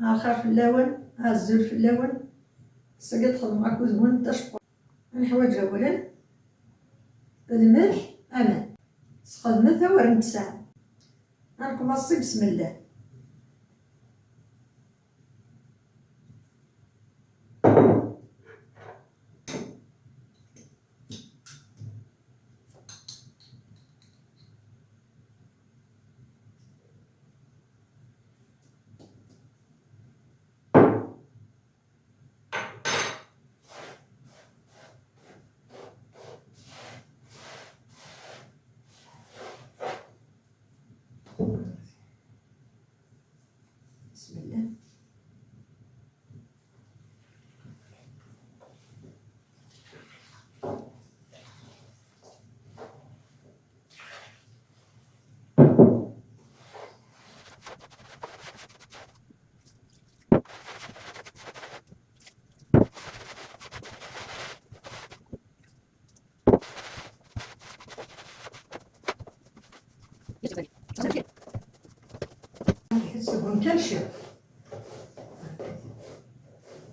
آخر في اللون، الزول في اللون. سقط خدم هاكو زوين تشبع. الحوايج أولا الملح أمان، سخدمتها ورد ساعة. غنكمصي بسم الله. بسم الله. السبون كنشف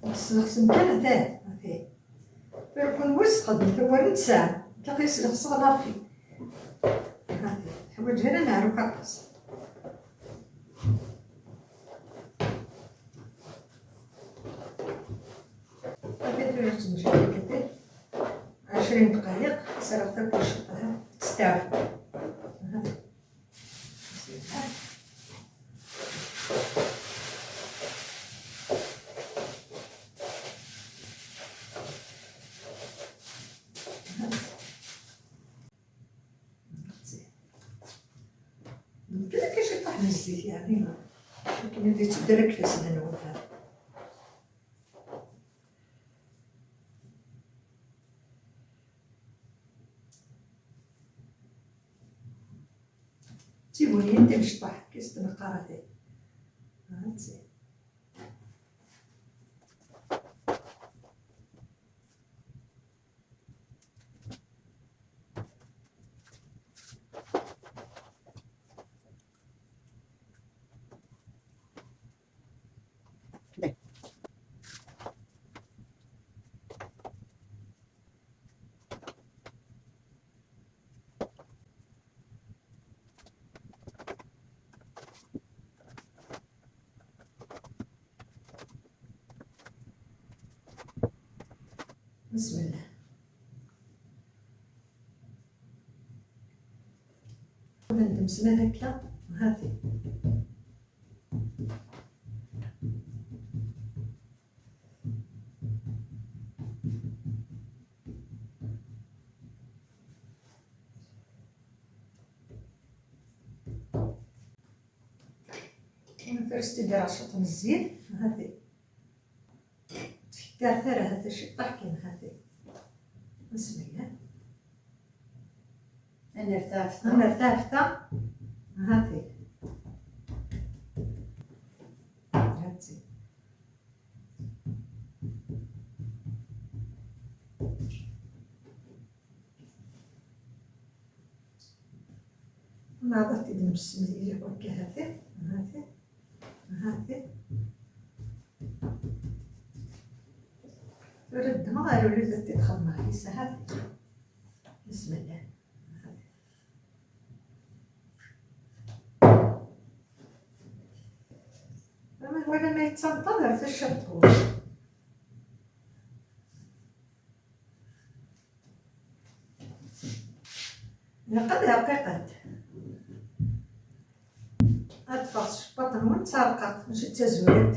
نخصم كان ثلاث هذه يكون وسخ ورد ساعة تقيس الصغلافي. هذه الحوايج هنا نعرف كاكس. هذه تريد نجيب كده 20 دقائق سرقت الشطة تستعفى. كذا كاش يطيح من الزيت يعني، لكن يدي تدرك في سنان وهذا. تيبوني انت نشطح كيس تنقارتي. هاتي بسم الله. ندمسنا هكا. هاتي فرستي دير 10 من الزيت. هاتي تحتاثر هذا الشيء طحكين. هاتي بسم الله. أنا ارتاحت. هاتي هاتي نعطيك نفس المليح وكا. هاتي هاتي هاتي رد ما غير ولدت تدخل معي سهل. بسم الله. ولا ما يتسنطر في الشطور. قد أتفرش بطن ونتسرقط مش التزويد.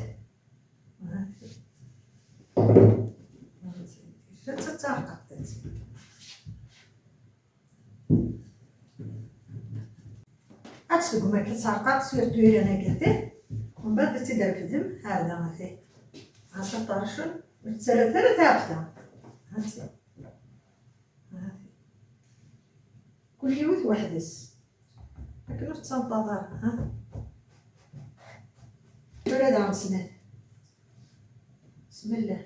جات تتسرقط أتسوق ما كتسرقط سيرتو أنا كثير ومن بعد تدير في دم. هذا ما فيه 10 ثلاثة هفته. هاتي كل يوث وحدس لكن تسنطر. ها ولاد عم سنان. بسم الله.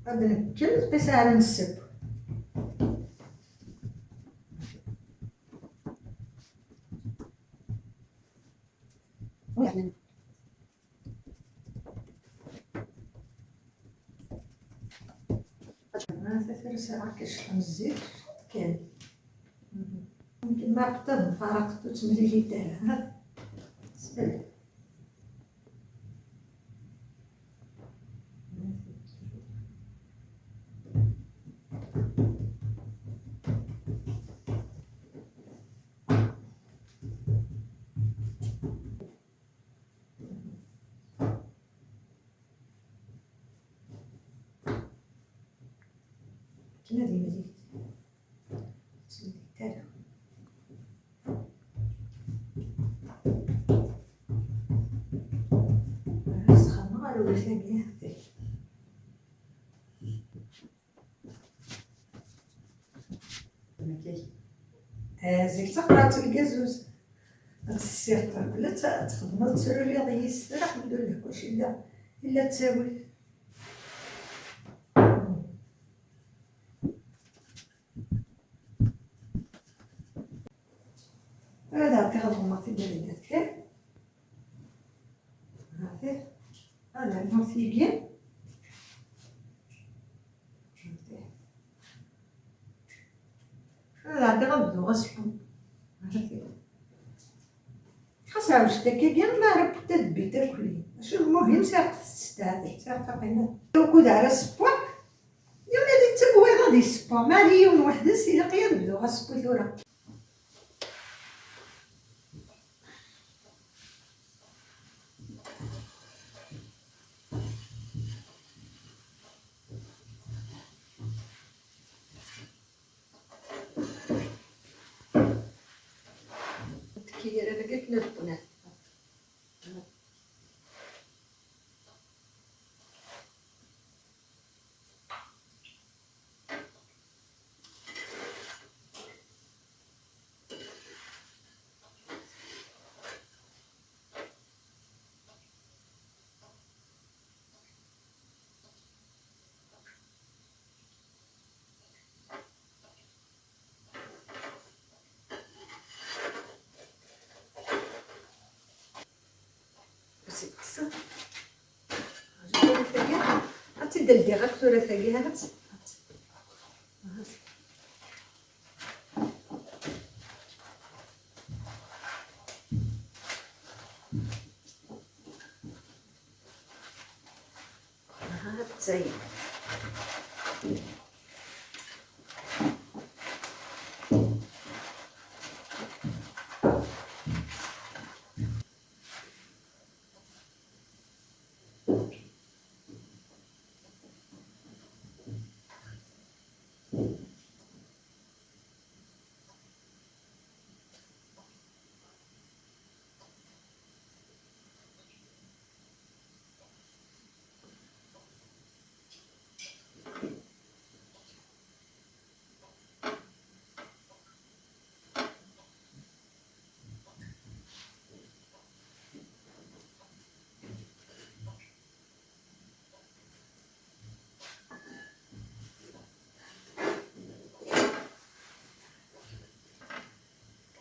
غادي نكل نقيس على نسب. ثلاث ساعات كنشحن الزيت كامل. يمكن ما قدر فرقت 8 لتر. هاد سبل كنا ديما زيت 8 لتر. سخنا غير ولا ثانية زيت قرات الكازوز. هاد السيرطة لا تخدم تصير رياضية السر الحمد لله كلشي إلا تساوي. هذا عطي هاد الماطي ديالي كاع هذا الماطيين هذا عندي غنبدو غنصبو خاصها واش دكاكين ما راه تدبي تاكلي ماشي المهم ساعة تستعدي ساعة قيمة وكود على الصباح يا ولادي تبوي غادي الصبا ماليون وحده سيلقيا نبدو غنصبو ثورة. تكير انا قلت نبنات دلدي غير ثلاثة هات زين.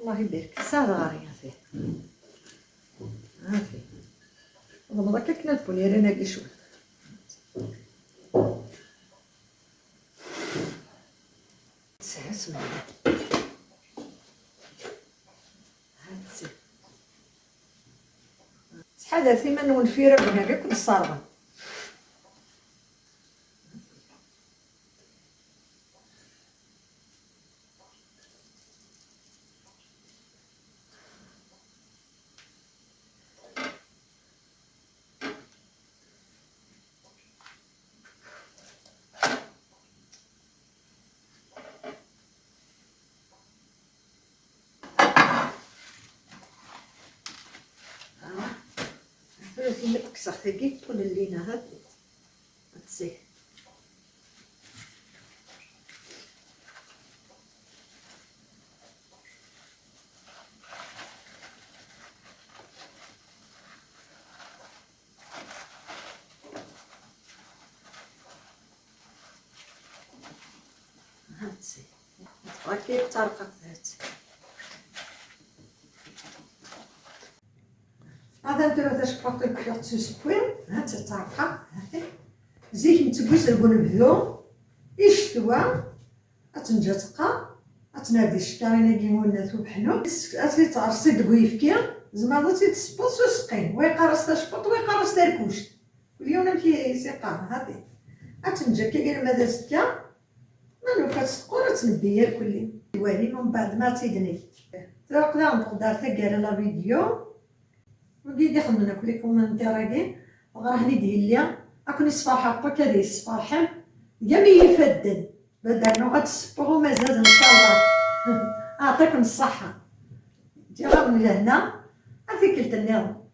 الله يبارك صغار فيه هافي والله ما كنا نبوني رانا كي شوف اسمع هاتي شحال ثمن والفيرة بنا كاع كل صارغه ثلاثين مكسر ثقيل كل اللينا هاد هاتسي هاكي ترقق هات. هذا نديرو تشباط الكيوت سوسبوين هات ترقق هاتي زيت نتبوس البنبذو يشتوى أتنجا تقى أتنادي الشكارينا كيمونا ثوب حنو أتلي تعرسي دقويفكي زعما تيتسبوس وسقين ويقرص تشبط ويقرص تركوش كل يوم نمشي سيقار هادي أتنجا كي قال ماذا سكا ما نوفات تقول تنبيا كل يوالي من بعد ما تيدني تقدر نقدر تقرا لا فيديو ودي خمنا كل كومنتيراكي وغرهني ديالي أكون يصفرحا با كذا يصفرحا جامي يفدد بدل نوغا تسبغو مازال إن شاء الله. أعطيكم الصحة. جي غير من لهنا هذيك النظام.